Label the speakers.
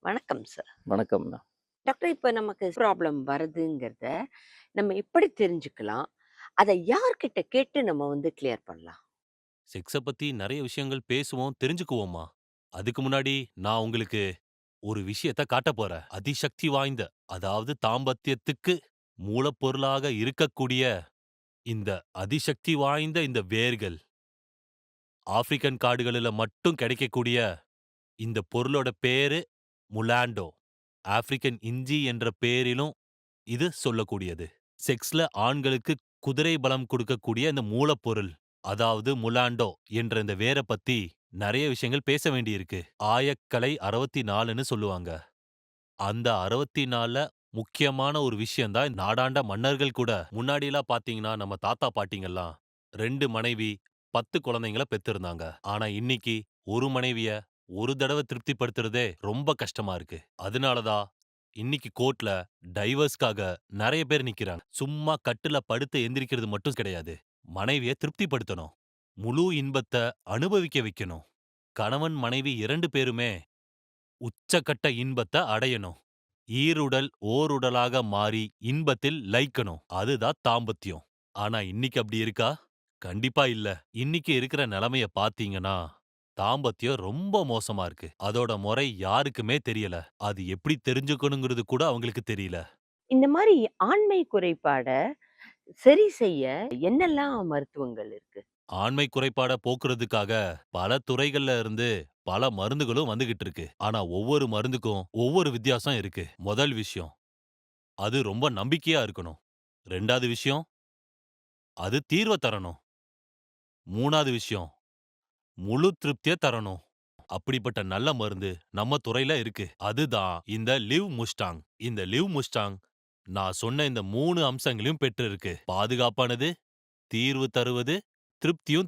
Speaker 1: வணக்கம் சார்.
Speaker 2: வணக்கம்ண்ணா.
Speaker 1: டாக்டர், இப்ப நமக்கு ப்ராப்ளம் வருதுங்கிறத நம்ம எப்படி தெரிஞ்சுக்கலாம்? அத யார்கிட்ட கேட்டு நம்ம கிளியர் பண்ணலாம்?
Speaker 3: செக்ஸ பத்தி நெறைய விஷயங்கள் பேசுவோம், தெரிஞ்சுக்குவோமா? அதுக்கு முன்னாடி நான் உங்களுக்கு ஒரு விஷயத்த காட்டப் போறேன். அதிசக்தி வாய்ந்த, அதாவது தாம்பத்தியத்துக்கு மூலப்பொருளாக இருக்கக்கூடிய இந்த அதிசக்தி வாய்ந்த இந்த வேர்கள், ஆப்பிரிக்கன் காடுகளில மட்டும் கிடைக்கக்கூடிய இந்த பொருளோட பேரு முலாண்டோ. ஆப்பிரிக்கன் இஞ்சி என்ற பேரிலும் இது சொல்லக்கூடியது. செக்ஸ்ல ஆண்களுக்கு குதிரை பலம் கொடுக்கக்கூடிய இந்த மூலப்பொருள், அதாவது முலாண்டோ என்ற இந்த வேர பத்தி நெறைய விஷயங்கள் பேச வேண்டியிருக்கு. ஆயக்கலை 64ன்னு சொல்லுவாங்க. அந்த 64ல முக்கியமான ஒரு விஷயம் தான் நாடாண்ட மன்னர்கள் கூட முன்னாடிலாம் பாத்தீங்கன்னா, நம்ம தாத்தா பாட்டிங்கலாம் 2 மனைவி, 10 குழந்தைங்கள பெத்திருந்தாங்க. ஆனா இன்னிக்கு ஒரு மனைவிய ஒரு தடவ திருப்திப்படுத்துறதே ரொம்ப கஷ்டமா இருக்கு. அதனால தான் இன்னிக்கு கோர்ட்ல டைவர்ஸ்க்காக நெறைய பேர் நிக்கிறாங்க. சும்மா கட்டுல படுத்து எந்திரிக்கிறது மட்டும் கிடையாது. மனைவிய திருப்திப்படுத்தணும். முழு இன்பத்த அனுபவிக்க வைக்கணும். கணவன், மனைவி 2 பேருமே உச்சக்கட்ட இன்பத்த அடையணும். ஈருடல் ஓருடலாக மாறி இன்பத்தில் லயிக்கணும். அதுதான் தாம்பத்தியம். ஆனா இன்னிக்கு அப்படி இருக்கா? கண்டிப்பா இல்ல. இன்னிக்கு இருக்கிற நிலைமைய பாத்தீங்கன்னா, தாம்பத்தியம் ரொம்ப மோசமா இருக்கு. அதோட முறை யாருக்குமே தெரியல. அது எப்படி தெரிஞ்சுக்கணுங்கிறது கூட அவங்களுக்கு தெரியல.
Speaker 1: இந்த மாரி ஆண்மை குறைபாட சரி செய்ய என்னெல்லாம் மருத்துவங்கள் இருக்கு?
Speaker 3: ஆண்மை குறைபாட போக்குறதுக்காக பல துறைகள்ல இருந்து பல மருந்துகளும் வந்துகிட்டு இருக்கு. ஆனா ஒவ்வொரு மருந்துக்கும் ஒவ்வொரு வித்தியாசம் இருக்கு. முதல் விஷயம், அது ரொம்ப நம்பிக்கையா இருக்கணும். 2வது விஷயம், அது தீர்வ தரணும். 3வது விஷயம், முழு திருப்திய தரணும். அப்படிப்பட்ட நல்ல மருந்து நம்ம துறையில இருக்கு. அதுதான் இந்த லிவ் முஸ்டாங். இந்த லிவ் முஸ்டாங் நான் சொன்ன இந்த 3 அம்சங்களையும் பெற்றிருக்கு. பாதுகாப்பானது, தீர்வு தருவது, திருப்தியும்